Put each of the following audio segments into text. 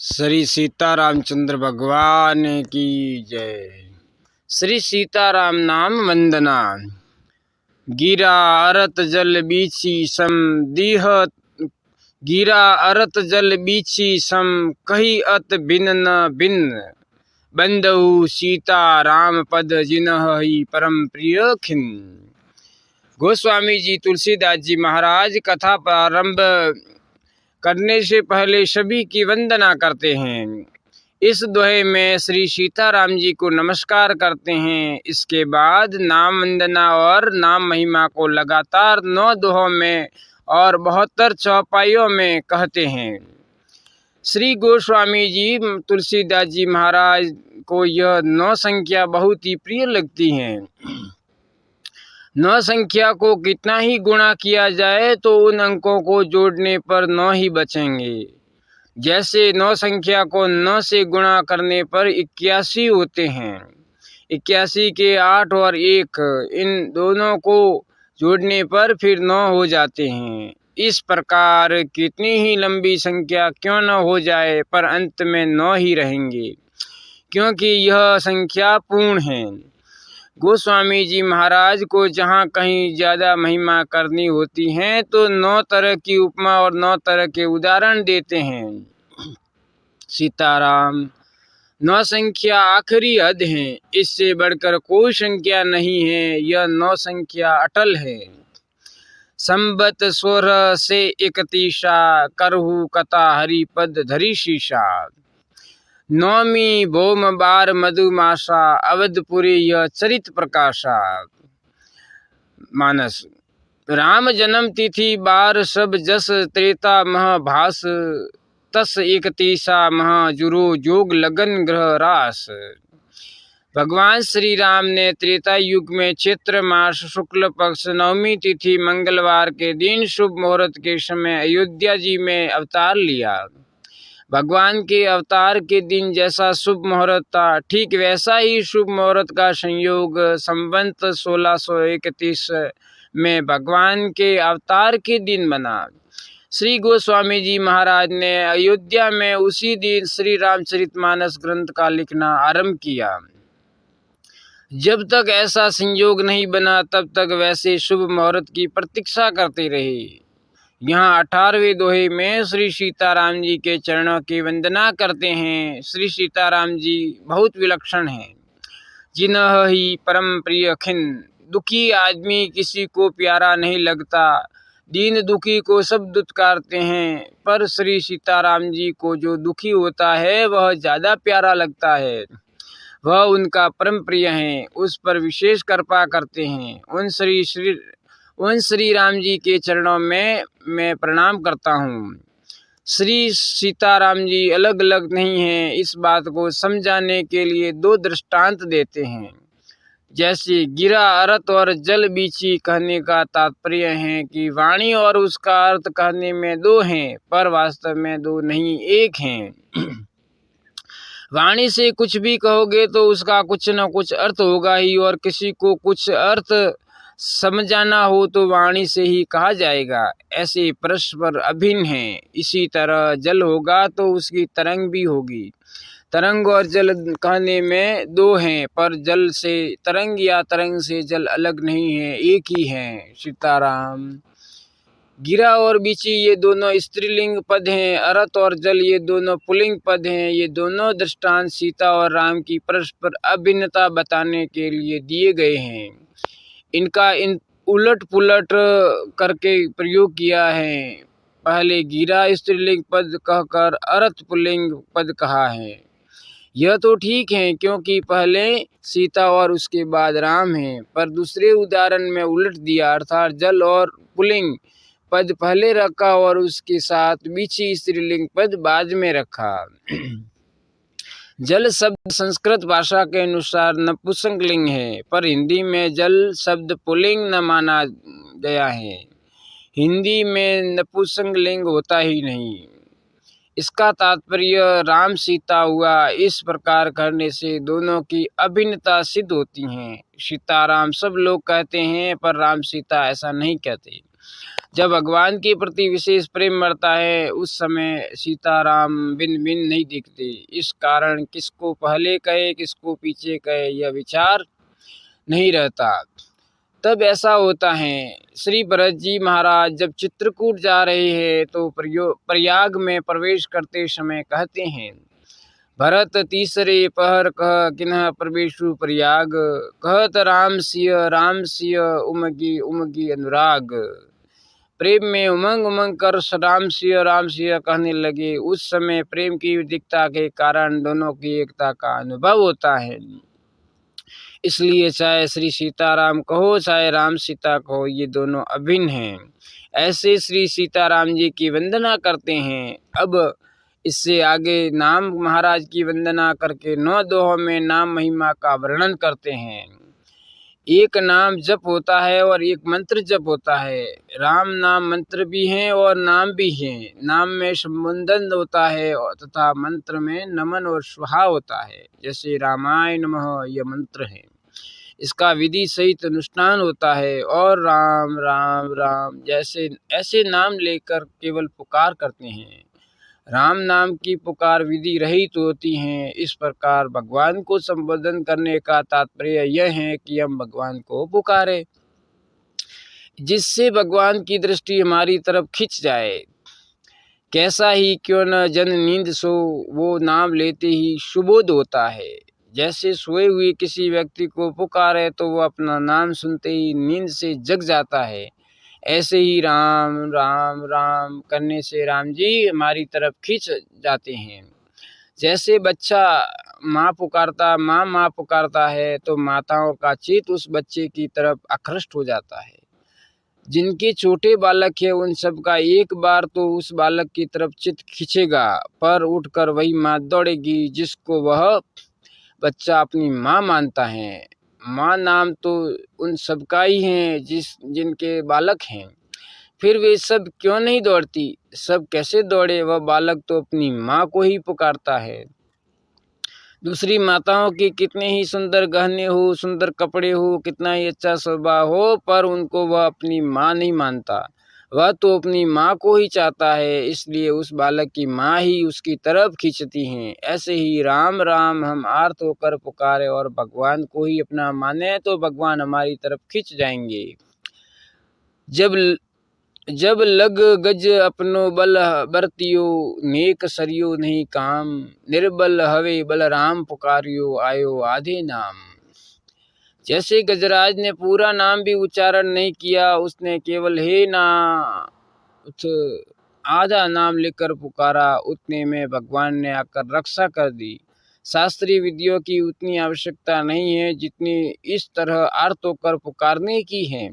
श्री सीतारामचंद्र भगवान की जय। श्री सीताराम नाम वंदना। गिरा अरत जल बीची सम दीह, गिरा अरत जल बीची सम कही अत बिन न बिन, बंदहु सीता राम पद जिनह ही परम प्रिय खिन। गोस्वामी जी तुलसीदास जी महाराज कथा प्रारंभ करने से पहले सभी की वंदना करते हैं। इस दोहे में श्री सीताराम जी को नमस्कार करते हैं। इसके बाद नाम वंदना और नाम महिमा को लगातार 9 दोहों में और 72 चौपाइयों में कहते हैं। श्री गोस्वामी जी तुलसीदास जी महाराज को यह 9 संख्या बहुत ही प्रिय लगती है। 9 संख्या को कितना ही गुणा किया जाए तो उन अंकों को जोड़ने पर 9 ही बचेंगे। जैसे 9 संख्या को 9 से गुणा करने पर 81 होते हैं। 81 के 8 और 1 इन दोनों को जोड़ने पर फिर 9 हो जाते हैं। इस प्रकार कितनी ही लंबी संख्या क्यों न हो जाए पर अंत में 9 ही रहेंगे, क्योंकि यह संख्या पूर्ण है। गोस्वामी जी महाराज को जहाँ कहीं ज़्यादा महिमा करनी होती है तो 9 तरह की उपमा और 9 तरह के उदाहरण देते हैं। सीताराम 9 संख्या आखिरी हद है, इससे बढ़कर कोई संख्या नहीं है। यह 9 संख्या अटल है। संबत 16 से 31 करहु कथा हरिपद धरी शीशा, नौमी भौम बार मधुमासा अवधपुरी यह चरित प्रकाशा। मानस राम जन्म तिथि बार सब जस, त्रेता मह भास तस 31 मह जुरो जोग लगन ग्रह रास। भगवान श्री राम ने त्रेता युग में चैत्र मास शुक्ल पक्ष 9वीं तिथि मंगलवार के दिन शुभ मुहूर्त के समय अयोध्या जी में अवतार लिया। भगवान के अवतार के दिन जैसा शुभ मुहूर्त था, ठीक वैसा ही शुभ मुहूर्त का संयोग संवत 1631 में भगवान के अवतार के दिन बना। श्री गोस्वामी जी महाराज ने अयोध्या में उसी दिन श्री रामचरितमानस ग्रंथ का लिखना आरंभ किया। जब तक ऐसा संयोग नहीं बना तब तक वैसे शुभ मुहूर्त की प्रतीक्षा करते रहे। यहाँ 18वें दोहे में श्री सीताराम जी के चरणों की वंदना करते हैं। श्री सीताराम जी बहुत विलक्षण हैं। जिन्ह ही परम प्रिय खिन, दुखी आदमी किसी को प्यारा नहीं लगता। दीन दुखी को सब दुत्कारते हैं, पर श्री सीताराम जी को जो दुखी होता है वह ज़्यादा प्यारा लगता है। वह उनका परम प्रिय हैं, उस पर विशेष कृपा करते हैं। उन श्री राम जी के चरणों में मैं प्रणाम करता हूँ। श्री सीताराम जी अलग अलग नहीं हैं, इस बात को समझाने के लिए 2 दृष्टांत देते हैं। जैसे गिरा अरत और जल बीची कहने का तात्पर्य है कि वाणी और उसका अर्थ कहने में 2 हैं, पर वास्तव में 2 नहीं 1 हैं। वाणी से कुछ भी कहोगे तो उसका कुछ न कुछ अर्थ होगा ही, और किसी को कुछ अर्थ समझाना हो तो वाणी से ही कहा जाएगा। ऐसे परस्पर अभिन्न हैं। इसी तरह जल होगा तो उसकी तरंग भी होगी। तरंग और जल कहने में 2 हैं, पर जल से तरंग या तरंग से जल अलग नहीं है, एक ही है। सीताराम। गिरा और बीची ये दोनों स्त्रीलिंग पद हैं। अरत और जल ये दोनों पुल्लिंग पद हैं। ये दोनों दृष्टांत सीता और राम की परस्पर अभिन्नता बताने के लिए दिए गए हैं। इनका उलट पुलट करके प्रयोग किया है। पहले गिरा स्त्रीलिंग पद कहकर अरत पुल्लिंग पद कहा है। यह तो ठीक है, क्योंकि पहले सीता और उसके बाद राम है, पर दूसरे उदाहरण में उलट दिया, अर्थात जल और पुल्लिंग पद पहले रखा और उसके साथ बीची स्त्रीलिंग पद बाद में रखा। जल शब्द संस्कृत भाषा के अनुसार नपुंसकलिंग है, पर हिंदी में जल शब्द पुल्लिंग न माना गया है। हिंदी में नपुंसकलिंग होता ही नहीं। इसका तात्पर्य राम सीता हुआ। इस प्रकार करने से दोनों की अभिन्नता सिद्ध होती है। सीताराम सब लोग कहते हैं, पर राम सीता ऐसा नहीं कहते। जब भगवान के प्रति विशेष प्रेम बढ़ता है उस समय सीताराम भिन्न भिन्न नहीं दिखते। इस कारण किसको पहले कहे किसको पीछे कहे यह विचार नहीं रहता। तब ऐसा होता है, श्री भरत जी महाराज जब चित्रकूट जा रहे हैं तो प्रयाग में प्रवेश करते समय कहते हैं, भरत तीसरे पहर कह किन्ह प्रवेशु प्रयाग, कहत राम सिय उमगी उमगी अनुराग। प्रेम में उमंग उमंग कर राम सिय कहने लगे। उस समय प्रेम की विधिकता के कारण दोनों की एकता का अनुभव होता है। इसलिए चाहे श्री सीताराम कहो चाहे राम सीता कहो, ये दोनों अभिन्न हैं। ऐसे श्री सीताराम जी की वंदना करते हैं। अब इससे आगे नाम महाराज की वंदना करके 9 दोहों में नाम महिमा का वर्णन करते हैं। एक नाम जप होता है और एक मंत्र जप होता है। राम नाम मंत्र भी हैं और नाम भी हैं। नाम में संबोधन होता है तथा मंत्र में नमन और स्वाहा होता है। जैसे रामाय नमः यह मंत्र है, इसका विधि सहित अनुष्ठान होता है। और राम राम राम जैसे ऐसे नाम लेकर केवल पुकार करते हैं। राम नाम की पुकार विधि रहित होती हैं। इस प्रकार भगवान को संबोधन करने का तात्पर्य यह है कि हम भगवान को पुकारें, जिससे भगवान की दृष्टि हमारी तरफ खिंच जाए। कैसा ही क्यों न जन नींद सो, वो नाम लेते ही सुबोध होता है। जैसे सोए हुए किसी व्यक्ति को पुकारे तो वो अपना नाम सुनते ही नींद से जग जाता है। ऐसे ही राम राम राम करने से राम जी हमारी तरफ खींच जाते हैं। जैसे बच्चा माँ पुकारता है तो माताओं का चित्त उस बच्चे की तरफ आकृष्ट हो जाता है। जिनके छोटे बालक है उन सब का एक बार तो उस बालक की तरफ चित्त खींचेगा, पर उठकर वही माँ दौड़ेगी जिसको वह बच्चा अपनी माँ मानता है। माँ नाम तो उन सब का ही है जिनके बालक हैं। फिर वे सब क्यों नहीं दौड़ती? सब कैसे दौड़े? वह बालक तो अपनी माँ को ही पुकारता है। दूसरी माताओं के कितने ही सुंदर गहने हो, सुंदर कपड़े हो, कितना ही अच्छा स्वभाव हो, पर उनको वह अपनी माँ नहीं मानता। वह तो अपनी माँ को ही चाहता है, इसलिए उस बालक की माँ ही उसकी तरफ खींचती हैं। ऐसे ही राम राम हम आर्त होकर पुकारे और भगवान को ही अपना माने तो भगवान हमारी तरफ खींच जाएंगे। जब लग गज अपनो बल बरतियो, नेक सरियो नहीं काम, निर्बल हवे बलराम पुकारियो, आयो आधे नाम। जैसे गजराज ने पूरा नाम भी उच्चारण नहीं किया, उसने केवल हे ना आधा नाम लेकर पुकारा, उतने में भगवान ने आकर रक्षा कर दी। शास्त्रीय विधियों की उतनी आवश्यकता नहीं है जितनी इस तरह आर्त होकर पुकारने की है।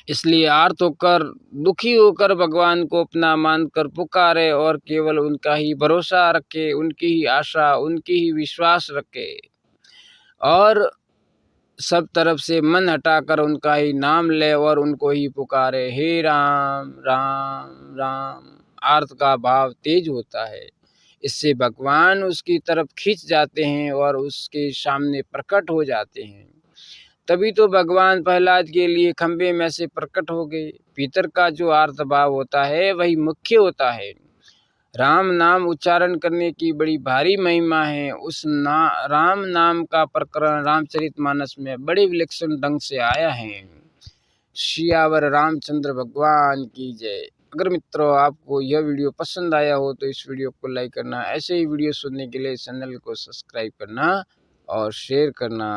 इसलिए आर्त होकर दुखी होकर भगवान को अपना मानकर पुकारे और केवल उनका ही भरोसा रखे, उनकी ही आशा, उनकी ही विश्वास रखे और सब तरफ से मन हटाकर उनका ही नाम ले और उनको ही पुकारे। हे राम राम राम आर्त का भाव तेज होता है। इससे भगवान उसकी तरफ खींच जाते हैं और उसके सामने प्रकट हो जाते हैं। तभी तो भगवान प्रहलाद के लिए खंबे में से प्रकट हो गए। भीतर का जो आर्त भाव होता है वही मुख्य होता है। राम नाम उच्चारण करने की बड़ी भारी महिमा है। उस राम नाम का प्रकरण रामचरितमानस में बड़े विलक्षण ढंग से आया है। सियावर रामचंद्र भगवान की जय। अगर मित्रों आपको यह वीडियो पसंद आया हो तो इस वीडियो को लाइक करना, ऐसे ही वीडियो सुनने के लिए चैनल को सब्सक्राइब करना और शेयर करना।